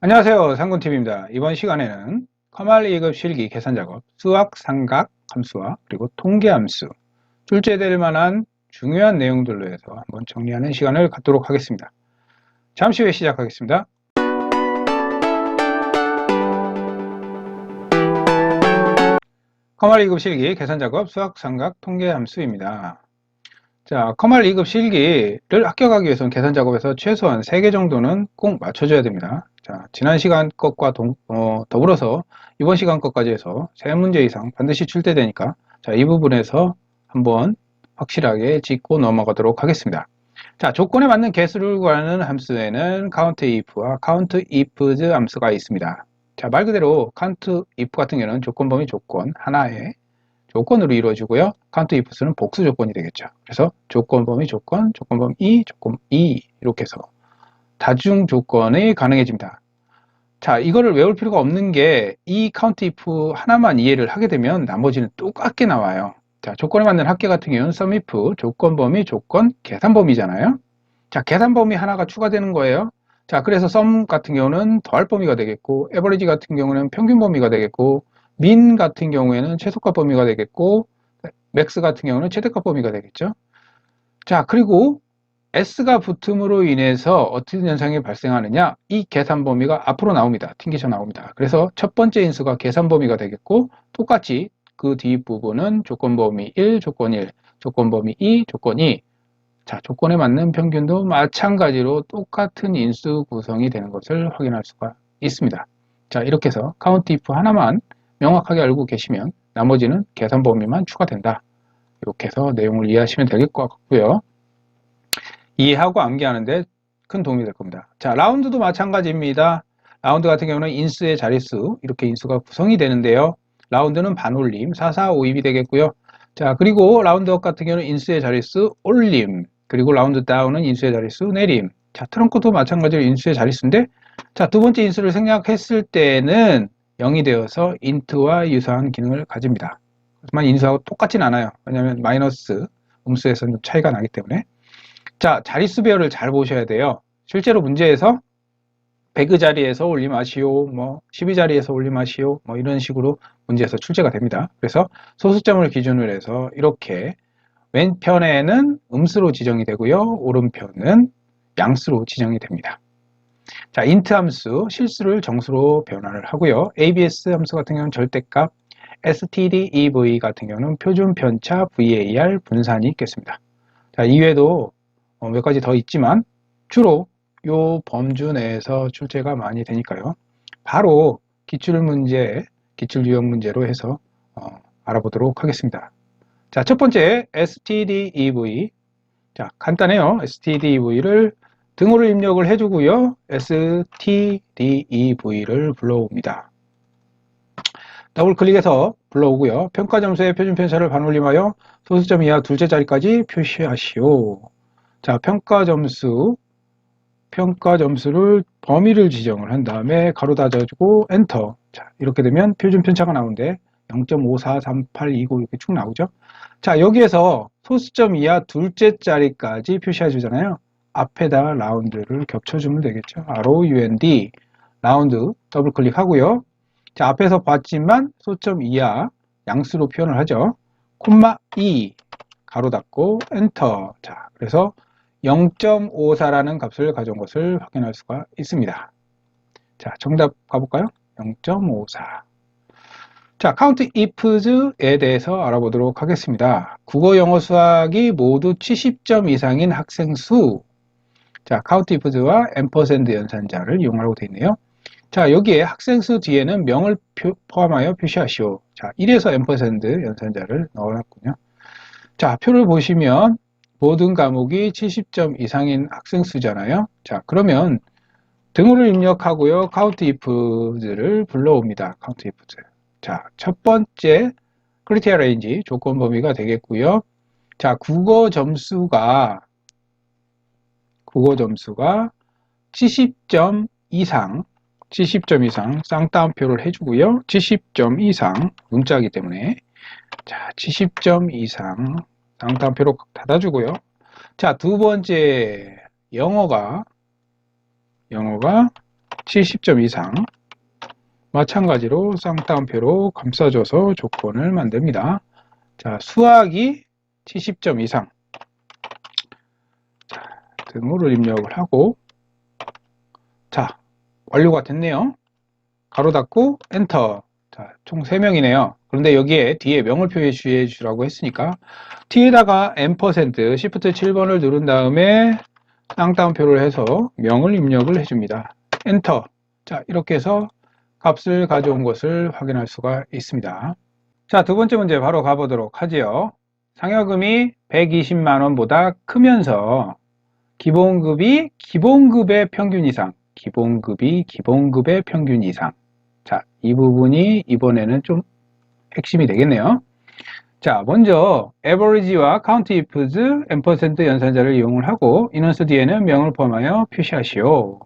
안녕하세요. 상군TV입니다. 이번 시간에는 커말 2급 실기 계산작업, 수학 삼각 함수와 그리고 통계 함수, 출제될 만한 중요한 내용들로 해서 한번 정리하는 시간을 갖도록 하겠습니다. 잠시 후에 시작하겠습니다. 커말 2급 실기 계산작업, 수학 삼각 통계 함수입니다. 자, 커말 2급 실기를 합격하기 위해서는 계산작업에서 최소한 3개 정도는 꼭 맞춰줘야 됩니다. 자, 지난 시간 것과 더불어서 이번 시간 것까지 해서 3문제 이상 반드시 출제되니까 자, 이 부분에서 한번 확실하게 짚고 넘어가도록 하겠습니다. 자, 조건에 맞는 개수를 구하는 함수에는 countIf와 countIfs 함수가 있습니다. 자, 말 그대로 countIf 같은 경우는 조건 범위 조건 하나에 조건으로 이루어지고요. 카운트 ifs는 복수 조건이 되겠죠. 그래서 조건 범위 조건, 조건 범위 2, 조건 2 이렇게 해서 다중 조건이 가능해집니다. 자, 이거를 외울 필요가 없는 게 이 카운트 if 하나만 이해를 하게 되면 나머지는 똑같게 나와요. 자, 조건에 맞는 합계 같은 경우는 sum if, 조건 범위 조건, 계산 범위잖아요. 자, 계산 범위 하나가 추가되는 거예요. 자, 그래서 sum 같은 경우는 더할 범위가 되겠고, average 같은 경우는 평균 범위가 되겠고, min 같은 경우에는 최소값 범위가 되겠고, max 같은 경우는 최대값 범위가 되겠죠. 자, 그리고 s가 붙음으로 인해서 어떤 현상이 발생하느냐? 이 계산 범위가 앞으로 나옵니다. 튕겨져 나옵니다. 그래서 첫 번째 인수가 계산 범위가 되겠고, 똑같이 그 뒷부분은 조건 범위 1, 조건 1, 조건 범위 2, 조건 2. 자, 조건에 맞는 평균도 마찬가지로 똑같은 인수 구성이 되는 것을 확인할 수가 있습니다. 자, 이렇게 해서 count if 하나만 명확하게 알고 계시면 나머지는 계산 범위만 추가된다. 이렇게 해서 내용을 이해하시면 될 것 같고요. 이해하고 암기하는데 큰 도움이 될 겁니다. 자, 라운드도 마찬가지입니다. 라운드 같은 경우는 인수의 자릿수, 이렇게 인수가 구성이 되는데요. 라운드는 반올림, 4, 4, 5, 2이 되겠고요. 자, 그리고 라운드업 같은 경우는 인수의 자릿수 올림, 그리고 라운드 다운은 인수의 자릿수 내림. 자, 트렁크도 마찬가지로 인수의 자릿수인데, 자, 두 번째 인수를 생략했을 때는 0이 되어서 인트와 유사한 기능을 가집니다. 하지만 인수하고 똑같진 않아요. 왜냐하면 마이너스 음수에서는 차이가 나기 때문에. 자, 자릿수 배열을 잘 보셔야 돼요. 실제로 문제에서 100의 자리에서 올림하시오, 12 자리에서 올림하시오, 이런 식으로 문제에서 출제가 됩니다. 그래서 소수점을 기준으로 해서 이렇게 왼편에는 음수로 지정이 되고요. 오른편은 양수로 지정이 됩니다. 자, int 함수, 실수를 정수로 변화를 하고요. abs 함수 같은 경우는 절대값, stdev 같은 경우는 표준 편차 var 분산이 있겠습니다. 자, 이외에도 몇 가지 더 있지만 주로 이 범주 내에서 출제가 많이 되니까요. 바로 기출문제, 기출유형 문제로 해서 알아보도록 하겠습니다. 자, 첫 번째 stdev. 자, 간단해요. stdev를 등호를 입력을 해주고요. stdev를 불러옵니다. 더블 클릭해서 불러오고요. 평가 점수의 표준 편차를 반올림하여 소수점 이하 둘째 자리까지 표시하시오. 자, 평가 점수를 범위를 지정을 한 다음에 가로 닫아주고 엔터. 자, 이렇게 되면 표준 편차가 나오는데 0.543829 이렇게 쭉 나오죠. 자, 여기에서 소수점 이하 둘째 자리까지 표시해 주잖아요. 앞에다가 라운드를 겹쳐주면 되겠죠. ROUND 라운드 더블 클릭하고요. 자, 앞에서 봤지만 소점 이하 양수로 표현을 하죠. 콤마 2 가로 닫고 엔터. 자, 그래서 0.54라는 값을 가져온 것을 확인할 수가 있습니다. 자, 정답 가볼까요? 0.54. 자, count ifs에 대해서 알아보도록 하겠습니다. 국어, 영어, 수학이 모두 70점 이상인 학생 수. 자, count ifs와 &% 연산자를 이용하라고 되어 있네요. 자, 여기에 학생 수 뒤에는 명을 포함하여 표시하시오. 자, 1에서 &% 연산자를 넣어놨군요. 자, 표를 보시면 모든 과목이 70점 이상인 학생 수잖아요. 자, 그러면 등호를 입력하고요. count ifs를 불러옵니다. count ifs. 자, 첫 번째 크리티아 레인지 조건 범위가 되겠고요. 자, 국어 점수가 70점 이상 쌍따옴표를 해주고요. 70점 이상 문자이기 때문에 자, 70점 이상 쌍따옴표로 닫아주고요. 자, 두 번째 영어가 70점 이상. 마찬가지로 쌍따옴표로 감싸줘서 조건을 만듭니다. 자, 수학이 70점 이상. 자, 등호를 입력을 하고, 자, 완료가 됐네요. 가로 닫고 엔터. 자, 총 3명이네요. 그런데 여기에 뒤에 명을 표시해 주라고 했으니까 뒤에다가 M%, Shift 7번을 누른 다음에 쌍따옴표를 해서 명을 입력을 해줍니다. 엔터. 자, 이렇게 해서 값을 가져온 것을 확인할 수가 있습니다. 자, 두 번째 문제 바로 가보도록 하지요. 상여금이 120만원보다 크면서 기본급이 기본급의 평균 이상, 기본급이 기본급의 평균 이상. 자, 이 부분이 이번에는 좀 핵심이 되겠네요. 자, 먼저 average와 countifs M% 연산자를 이용을 하고 인원수 뒤에는 명을 포함하여 표시하시오.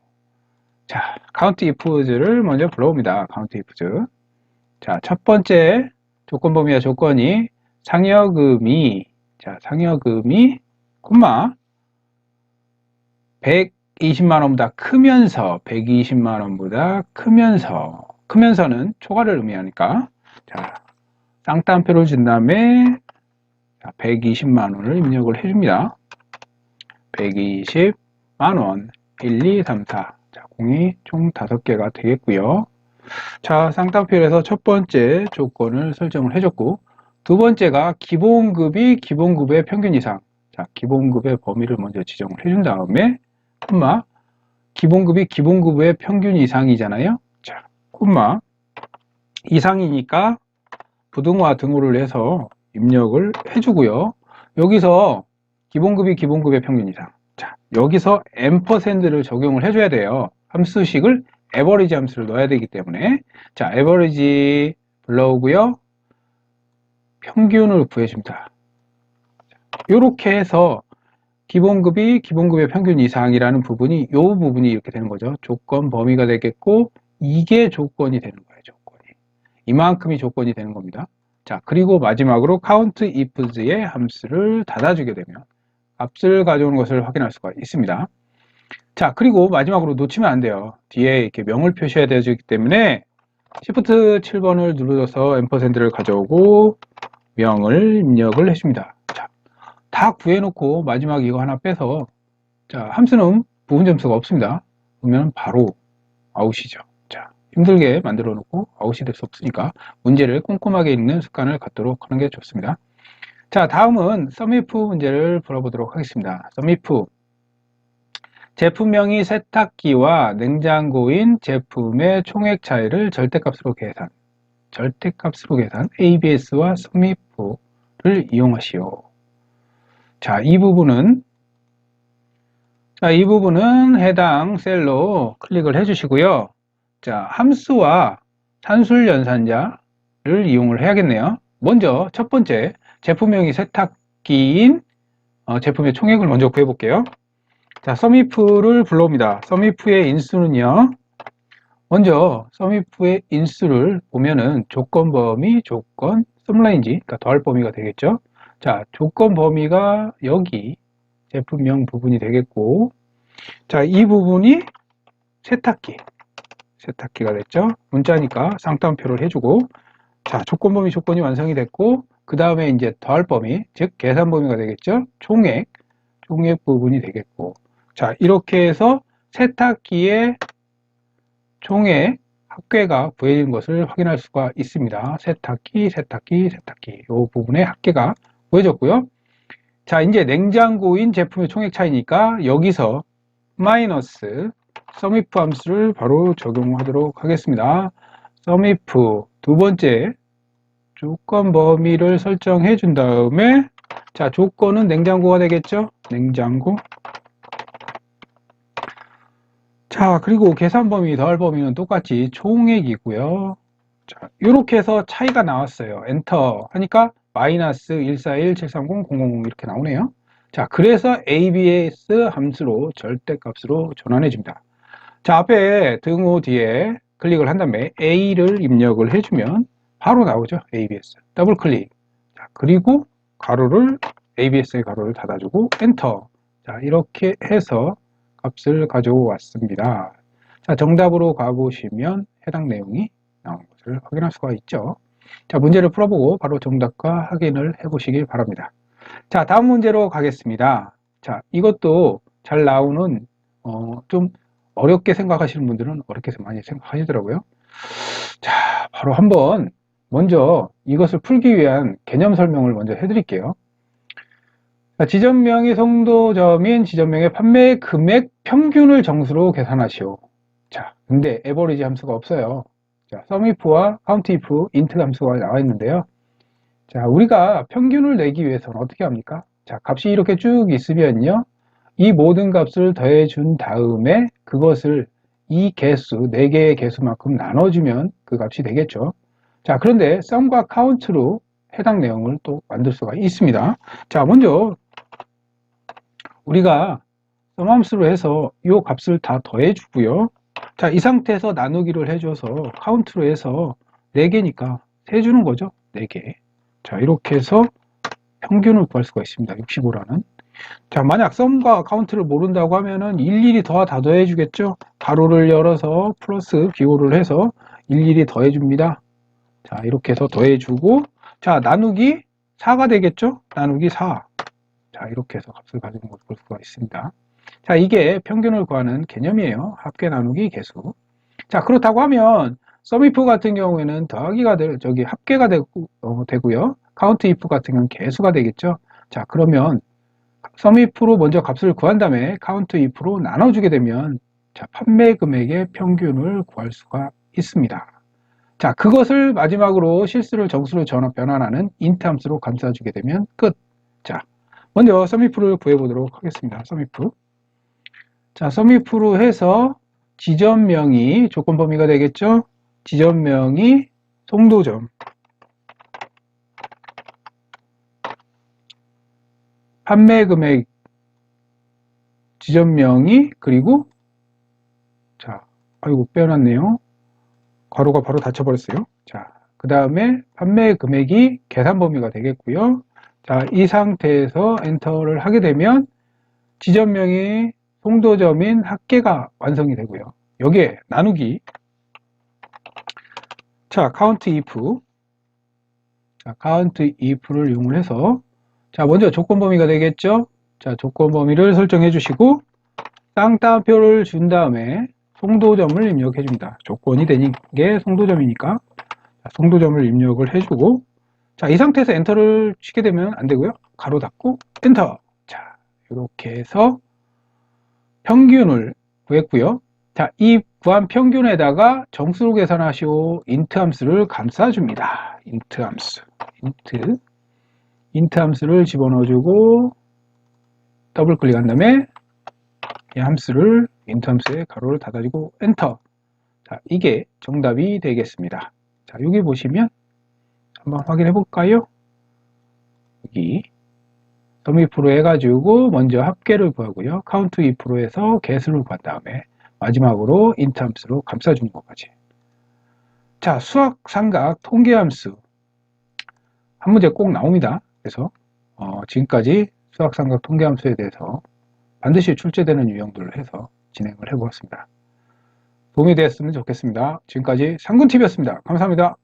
자, countifs를 먼저 불러옵니다. countifs. 자, 첫 번째 조건 범위와 조건이 상여금이, 자, 상여금이 콤마 120만원보다 크면서, 120만원보다 크면서는 초과를 의미하니까, 자, 쌍따옴표를 준 다음에 120만원을 입력을 해줍니다. 120만원, 1, 2, 3, 4. 자, 공이 총 5개가 되겠고요. 자, 쌍따옴표에서 첫 번째 조건을 설정을 해줬고, 두 번째가 기본급이 기본급의 평균 이상. 자, 기본급의 범위를 먼저 지정을 해준 다음에, 콤마, 기본급이 기본급의 평균 이상이잖아요. 자, 콤마, 이상이니까 부등호와 등호를 해서 입력을 해주고요. 여기서 기본급이 기본급의 평균 이상. 자, 여기서 M%를 적용을 해줘야 돼요. 함수식을 average 함수를 넣어야 되기 때문에. 자, average 불러오고요. 평균을 구해줍니다. 이렇게 해서 기본급이 기본급의 평균 이상이라는 부분이 이 부분이 이렇게 되는 거죠. 조건 범위가 되겠고 이게 조건이 되는 거예요. 조건이. 이만큼이 조건이 되는 겁니다. 자, 그리고 마지막으로 countifs의 함수를 닫아주게 되면 값을 가져오는 것을 확인할 수가 있습니다. 자, 그리고 마지막으로 놓치면 안 돼요. 뒤에 이렇게 명을 표시해야 되기 때문에 Shift 7번을 눌러서 M%를 가져오고 명을 입력을 해줍니다. 자, 다 구해놓고 마지막 이거 하나 빼서, 자, 함수는 부분 점수가 없습니다. 그러면 바로 아웃이죠. 자, 힘들게 만들어 놓고 아웃이 될 수 없으니까 문제를 꼼꼼하게 읽는 습관을 갖도록 하는 게 좋습니다. 자, 다음은 SUMIF 문제를 풀어보도록 하겠습니다. SUMIF. 제품명이 세탁기와 냉장고인 제품의 총액 차이를 절대값으로 계산. ABS와 SUMIF를 이용하시오. 자, 이 부분은 해당 셀로 클릭을 해주시고요. 자, 함수와 산술 연산자를 이용을 해야겠네요. 먼저 첫 번째 제품명이 세탁기인 제품의 총액을 먼저 구해볼게요. 자, SUMIF를 불러옵니다. SUMIF의 인수는요. 먼저 SUMIF의 인수를 보면은 조건 범위, 조건, SUMRANGE, 그러니까 더할 범위가 되겠죠. 자, 조건 범위가 여기 제품명 부분이 되겠고, 자, 이 부분이 세탁기가 됐죠. 문자니까 쌍따옴표를 해주고, 자, 조건 범위, 조건이 완성이 됐고, 그 다음에 이제 더할 범위, 즉 계산 범위가 되겠죠. 총액 부분이 되겠고, 자, 이렇게 해서 세탁기의 총액 합계가 구해진 것을 확인할 수가 있습니다. 세탁기. 이 부분의 합계가 구해졌고요. 자, 이제 냉장고인 제품의 총액 차이니까 여기서 마이너스 SUMIF 함수를 바로 적용하도록 하겠습니다. SUMIF 두 번째 조건 범위를 설정해 준 다음에, 자, 조건은 냉장고가 되겠죠? 냉장고. 자, 그리고 계산 범위, 더할 범위는 똑같이 총액이고요. 자, 이렇게 해서 차이가 나왔어요. 엔터 하니까 마이너스 141730000 이렇게 나오네요. 자, 그래서 ABS 함수로 절대값으로 전환해 줍니다. 자, 앞에 등호 뒤에 클릭을 한 다음에 A를 입력을 해주면 바로 나오죠. ABS. 더블 클릭. 자, 그리고 ABS의 가로를 닫아주고 엔터. 자, 이렇게 해서 값을 가져왔습니다. 자, 정답으로 가보시면 해당 내용이 나오는 것을 확인할 수가 있죠. 자, 문제를 풀어보고 바로 정답과 확인을 해보시길 바랍니다. 자, 다음 문제로 가겠습니다. 자, 이것도 잘 나오는 좀 어렵게 생각하시는 분들은 어렵게 많이 생각하시더라고요. 자, 바로 한번 먼저 이것을 풀기 위한 개념 설명을 먼저 해드릴게요. 자, 지점명이 송도점인 지점명의 판매 금액 평균을 정수로 계산하시오. 자, 근데 에버리지 함수가 없어요. 자, sumif와 countif, int 함수가 나와 있는데요. 자, 우리가 평균을 내기 위해서는 어떻게 합니까? 자, 값이 이렇게 쭉 있으면요. 이 모든 값을 더해 준 다음에 그것을 이 개수, 4개의 개수만큼 나눠주면 그 값이 되겠죠. 자, 그런데 sum과 count로 해당 내용을 또 만들 수가 있습니다. 자, 먼저 우리가 sum 함수로 해서 이 값을 다 더해 주고요. 자, 이 상태에서 나누기를 해줘서 count로 해서 4개니까 세주는 거죠. 4개. 자, 이렇게 해서 평균을 구할 수가 있습니다. 65라는. 자, 만약 썸과 카운트를 모른다고 하면은 일일이 다 더해 주겠죠. 가로를 열어서 플러스 기호를 해서 일일이 더해 줍니다. 자, 이렇게 해서 더해 주고, 자, 나누기 4가 되겠죠. 나누기 4. 자, 이렇게 해서 값을 가지는 것을 볼 수가 있습니다. 자, 이게 평균을 구하는 개념이에요. 합계 나누기 개수. 자, 그렇다고 하면 sumif 같은 경우에는 더하기가 합계가 되고요. countif 같은 경우는 개수가 되겠죠. 자, 그러면 sumif로 먼저 값을 구한 다음에 countif로 나눠주게 되면 자, 판매 금액의 평균을 구할 수가 있습니다. 자, 그것을 마지막으로 실수를 정수로 변환하는 int 함수로 감싸주게 되면 끝. 자, 먼저 sumif를 구해보도록 하겠습니다. sumif. 자, sumif로 해서 지점명이 조건 범위가 되겠죠. 지점명이 송도점, 판매 금액 지점명이 그리고 자, 아이고 빼놨네요. 괄호가 바로 닫혀버렸어요. 자, 그 다음에 판매 금액이 계산 범위가 되겠고요. 자, 이 상태에서 엔터를 하게 되면 지점명이 송도점인 합계가 완성이 되고요. 여기에 나누기. 자, countif. 자, countif를 이용해서 자, 먼저 조건 범위가 되겠죠. 자, 조건 범위를 설정해 주시고 쌍따옴표를 준 다음에 송도점을 입력해 줍니다. 조건이 되는 게 송도점이니까 자, 송도점을 입력을 해주고 자, 이 상태에서 엔터를 치게 되면 안 되고요. 가로 닫고 엔터. 자, 이렇게 해서 평균을 구했고요. 자, 이 구한 평균에다가 정수로 계산하시오 int 함수를 감싸줍니다. int 함수. int 함수를 집어넣어주고 더블 클릭한 다음에 이 함수를 int 함수에 가로를 닫아주고 엔터. 자, 이게 정답이 되겠습니다. 자, 여기 보시면 한번 확인해 볼까요? 여기 sumif로 해가지고 먼저 합계를 구하고요. countif로 해서 개수를 구한 다음에 마지막으로 int 함수로 감싸주는 것까지. 자, 수학 삼각 통계 함수 한 문제 꼭 나옵니다. 그래서 지금까지 수학 삼각 통계 함수에 대해서 반드시 출제되는 유형들을 해서 진행을 해보았습니다. 도움이 되었으면 좋겠습니다. 지금까지 상군TV였습니다. 감사합니다.